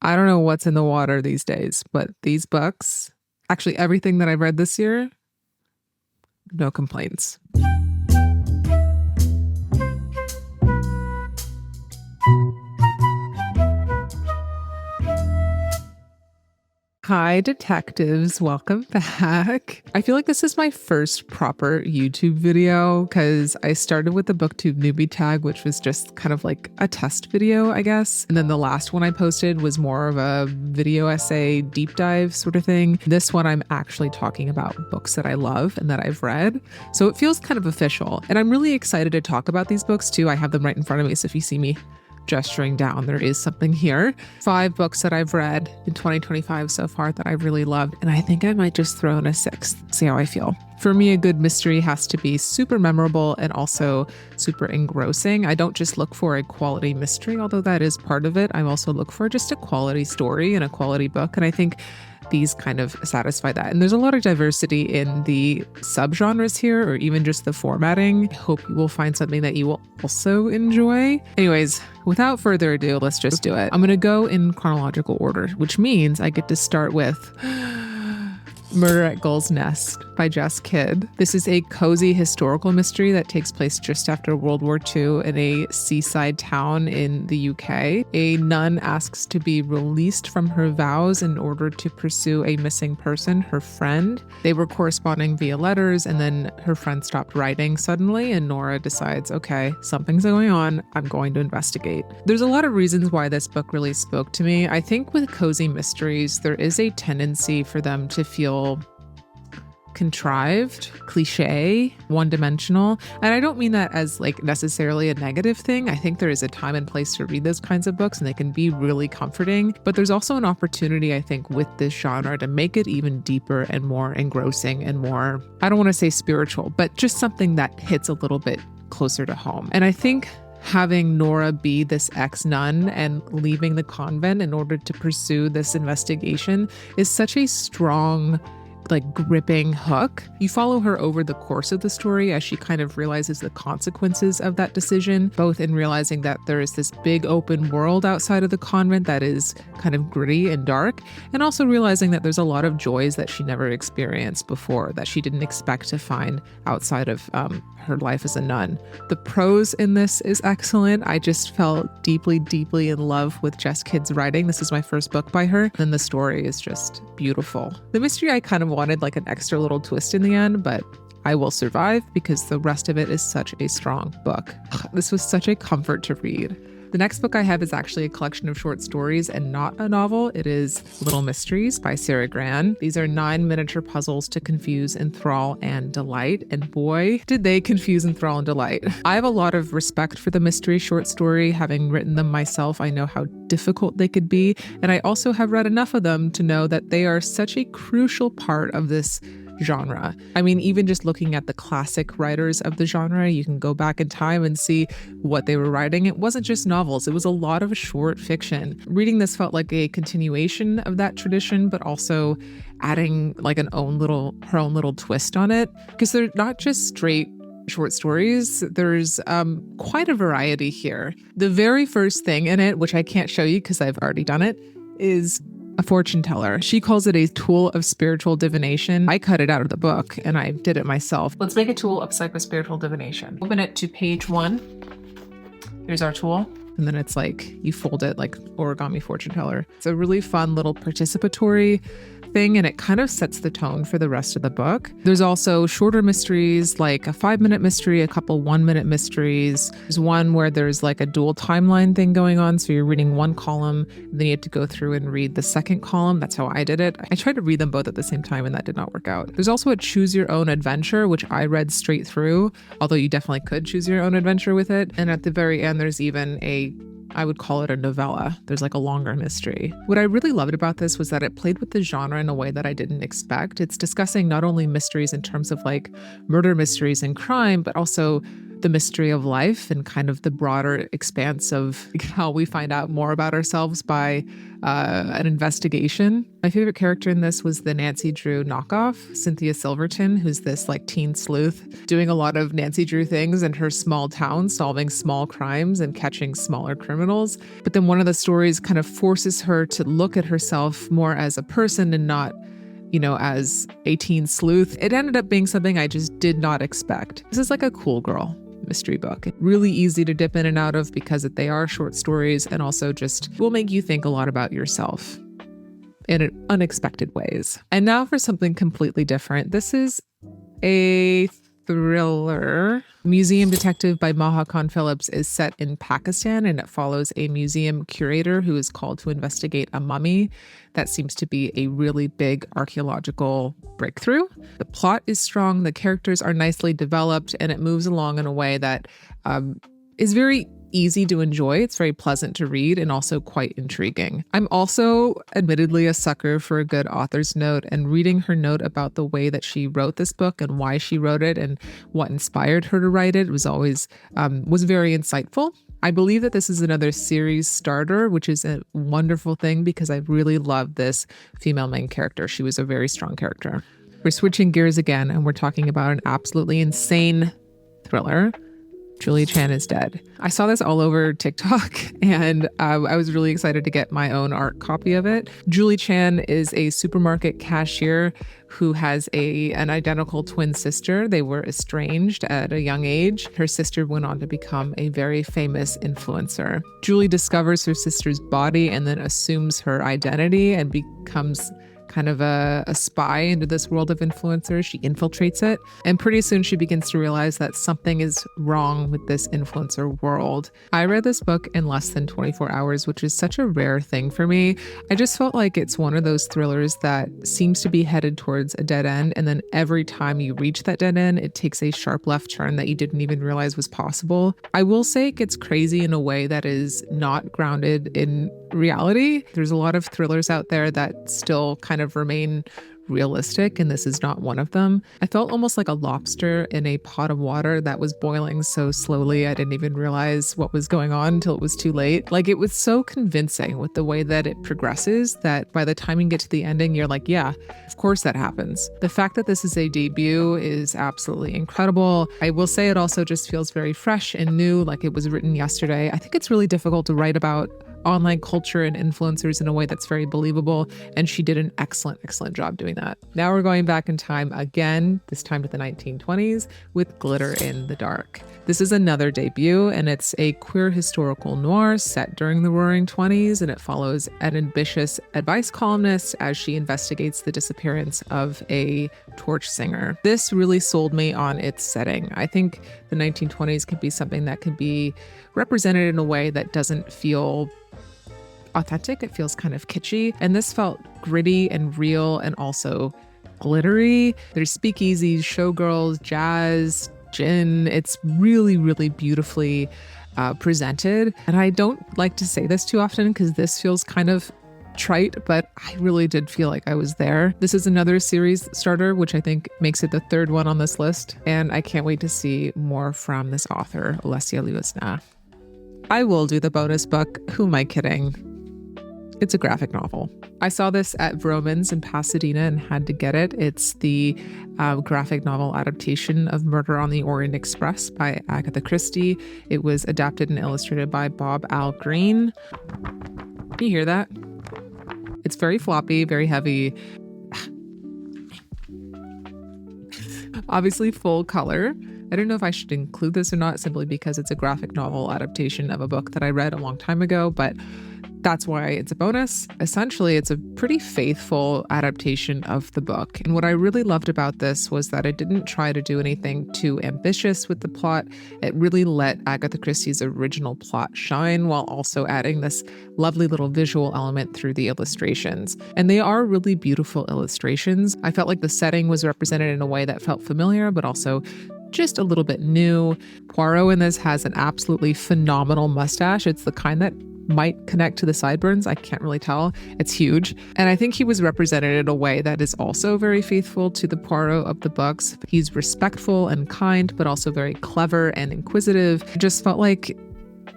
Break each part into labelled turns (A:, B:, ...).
A: I don't know what's in the water these days, but these books, actually everything that I've read this year, no complaints. Hi, detectives. Welcome back. I feel like this is my first proper YouTube video because I started with the booktube newbie tag, which was just kind of like a test video, I guess. And then the last one I posted was more of a video essay deep dive sort of thing. This one, I'm actually talking about books that I love and that I've read. So it feels kind of official. And I'm really excited to talk about these books too. I have them right in front of me. So if you see me gesturing down, there is something here. 5 books that I've read in 2025 so far that I've really loved, and I think I might just throw in a 6th, see how I feel. For me, a good mystery has to be super memorable and also super engrossing. I don't just look for a quality mystery, although that is part of it. I also look for just a quality story and a quality book, and I think these kind of satisfy that. And there's a lot of diversity in the subgenres here, or even just the formatting. I hope you will find something that you will also enjoy. Anyways, without further ado, let's just do it. I'm going to go in chronological order, which means I get to start with Murder at Gull's Nest by Jess Kidd. This is a cozy historical mystery that takes place just after World War II in a seaside town in the UK. A nun asks to be released from her vows in order to pursue a missing person, her friend. They were corresponding via letters, and then her friend stopped writing suddenly, and Nora decides, okay, something's going on, I'm going to investigate. There's a lot of reasons why this book really spoke to me. I think with cozy mysteries, there is a tendency for them to feel contrived, cliche, one-dimensional. And I don't mean that as like necessarily a negative thing. I think there is a time and place to read those kinds of books and they can be really comforting. But there's also an opportunity, I think, with this genre to make it even deeper and more engrossing and more, I don't want to say spiritual, but just something that hits a little bit closer to home. And I think having Nora be this ex-nun and leaving the convent in order to pursue this investigation is such a strong, like, gripping hook. You follow her over the course of the story as she kind of realizes the consequences of that decision, both in realizing that there is this big open world outside of the convent that is kind of gritty and dark, and also realizing that there's a lot of joys that she never experienced before, that she didn't expect to find outside of her life as a nun. The prose in this is excellent. I just felt deeply, deeply in love with Jess Kidd's writing. This is my first book by her. And the story is just beautiful. The mystery, I kind of wanted like an extra little twist in the end, but I will survive because the rest of it is such a strong book. This was such a comfort to read. The next book I have is actually a collection of short stories and not a novel. It is Little Mysteries by Sarah Gran. These are 9 miniature puzzles to confuse, enthrall, and delight. And boy, did they confuse, enthrall, and delight. I have a lot of respect for the mystery short story. Having written them myself, I know how difficult they could be. And I also have read enough of them to know that they are such a crucial part of this genre. I mean, even just looking at the classic writers of the genre, you can go back in time and see what they were writing. It wasn't just novels, it was a lot of short fiction. Reading this felt like a continuation of that tradition, but also adding like her own little twist on it, because they're not just straight short stories. There's quite a variety here. The very first thing in it, which I can't show you because I've already done it, is a fortune teller. She calls it a tool of spiritual divination. I cut it out of the book and I did it myself. Let's make a tool of psychospiritual divination. Open it to page 1. Here's our tool. And then it's like, you fold it like origami fortune teller. It's a really fun little participatory thing, and it kind of sets the tone for the rest of the book. There's also shorter mysteries, like a 5-minute mystery, a couple 1-minute mysteries. There's one where there's like a dual timeline thing going on. So you're reading one column, and then you have to go through and read the second column. That's how I did it. I tried to read them both at the same time, and that did not work out. There's also a choose your own adventure, which I read straight through, although you definitely could choose your own adventure with it. And at the very end, there's even I would call it a novella. There's like a longer mystery. What I really loved about this was that it played with the genre in a way that I didn't expect. It's discussing not only mysteries in terms of like murder mysteries and crime, but also the mystery of life and kind of the broader expanse of how we find out more about ourselves by an investigation. My favorite character in this was the Nancy Drew knockoff, Cynthia Silverton, who's this like teen sleuth doing a lot of Nancy Drew things in her small town, solving small crimes and catching smaller criminals. But then one of the stories kind of forces her to look at herself more as a person and not, you know, as a teen sleuth. It ended up being something I just did not expect. This is like a cool girl mystery book. Really easy to dip in and out of because they are short stories and also just will make you think a lot about yourself in unexpected ways. And now for something completely different. This is a thriller. Museum Detective by Maha Khan Phillips is set in Pakistan, and it follows a museum curator who is called to investigate a mummy that seems to be a really big archaeological breakthrough. The plot is strong, the characters are nicely developed, and it moves along in a way that is very easy to enjoy. It's very pleasant to read and also quite intriguing. I'm also admittedly a sucker for a good author's note, and reading her note about the way that she wrote this book and why she wrote it and what inspired her to write it was always was very insightful. I believe that this is another series starter, which is a wonderful thing because I really love this female main character. She was a very strong character. We're switching gears again, and we're talking about an absolutely insane thriller. Julie Chan is Dead. I saw this all over TikTok, and I was really excited to get my own art copy of it. Julie Chan is a supermarket cashier who has an identical twin sister. They were estranged at a young age. Her sister went on to become a very famous influencer. Julie discovers her sister's body and then assumes her identity and becomes kind of a spy into this world of influencers. She infiltrates it, and pretty soon she begins to realize that something is wrong with this influencer world. I read this book in less than 24 hours, which is such a rare thing for me. I just felt like it's one of those thrillers that seems to be headed towards a dead end, and then every time you reach that dead end, it takes a sharp left turn that you didn't even realize was possible. I will say it gets crazy in a way that is not grounded in reality. There's a lot of thrillers out there that still kind of remain realistic, and this is not one of them. I felt almost like a lobster in a pot of water that was boiling so slowly I didn't even realize what was going on until it was too late. Like, it was so convincing with the way that it progresses that by the time you get to the ending, you're like, yeah, of course that happens. The fact that this is a debut is absolutely incredible. I will say it also just feels very fresh and new, like it was written yesterday. I think it's really difficult to write about online culture and influencers in a way that's very believable, and she did an excellent job doing that. Now we're going back in time again, this time to the 1920s with Glitter in the Dark. This is another debut, and it's a queer historical noir set during the Roaring 20s, and it follows an ambitious advice columnist as she investigates the disappearance of a torch singer. This really sold me on its setting. I think the 1920s could be something that could be represented in a way that doesn't feel authentic. It feels kind of kitschy, and this felt gritty and real and also glittery. There's speakeasies, showgirls, jazz, gin. It's really beautifully presented, and I don't like to say this too often because this feels kind of trite, but I really did feel like I was there. This is another series starter, which I think makes it the third one on this list, and I can't wait to see more from this author, Alessia Luisna. I will do the bonus book. Who am I kidding? It's a graphic novel. I saw this at Vroman's in Pasadena and had to get it. It's the graphic novel adaptation of Murder on the Orient Express by Agatha Christie. It was adapted and illustrated by Bob Al Green. Can you hear that? It's very floppy, very heavy. Obviously full color. I don't know if I should include this or not, simply because it's a graphic novel adaptation of a book that I read a long time ago, but that's why it's a bonus. Essentially, it's a pretty faithful adaptation of the book. And what I really loved about this was that it didn't try to do anything too ambitious with the plot. It really let Agatha Christie's original plot shine while also adding this lovely little visual element through the illustrations. And they are really beautiful illustrations. I felt like the setting was represented in a way that felt familiar, but also just a little bit new. Poirot in this has an absolutely phenomenal mustache. It's the kind that might connect to the sideburns. I can't really tell. It's huge. And I think he was represented in a way that is also very faithful to the Poirot of the books. He's respectful and kind, but also very clever and inquisitive. It just felt like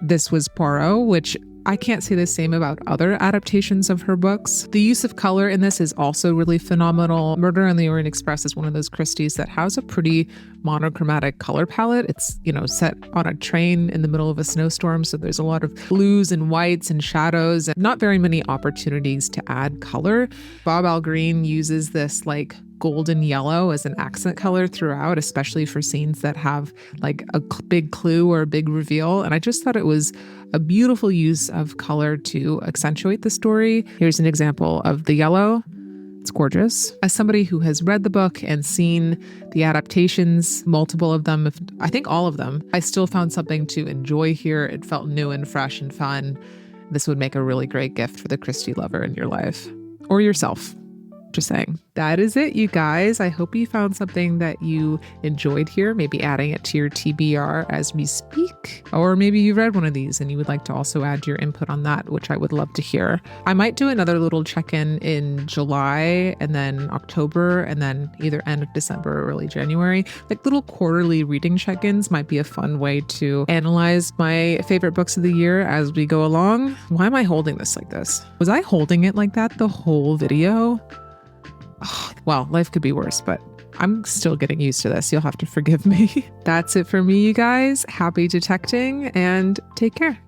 A: this was Poirot, which I can't say the same about other adaptations of her books. The use of color in this is also really phenomenal. Murder on the Orient Express is one of those Christies that has a pretty monochromatic color palette. It's, set on a train in the middle of a snowstorm, so there's a lot of blues and whites and shadows and not very many opportunities to add color. Bob Al Green uses this like golden yellow as an accent color throughout, especially for scenes that have like a big clue or a big reveal. And I just thought it was a beautiful use of color to accentuate the story. Here's an example of the yellow. It's gorgeous. As somebody who has read the book and seen the adaptations, multiple of them, I think all of them, I still found something to enjoy here. It felt new and fresh and fun. This would make a really great gift for the Christie lover in your life or yourself. Just saying. That is it, you guys. I hope you found something that you enjoyed here, maybe adding it to your TBR as we speak. Or maybe you read one of these and you would like to also add your input on that, which I would love to hear. I might do another little check-in in July and then October and then either end of December or early January. Like little quarterly reading check-ins might be a fun way to analyze my favorite books of the year as we go along. Why am I holding this like this? Was I holding it like that the whole video? Well, life could be worse, but I'm still getting used to this. You'll have to forgive me. That's it for me, you guys. Happy detecting and take care.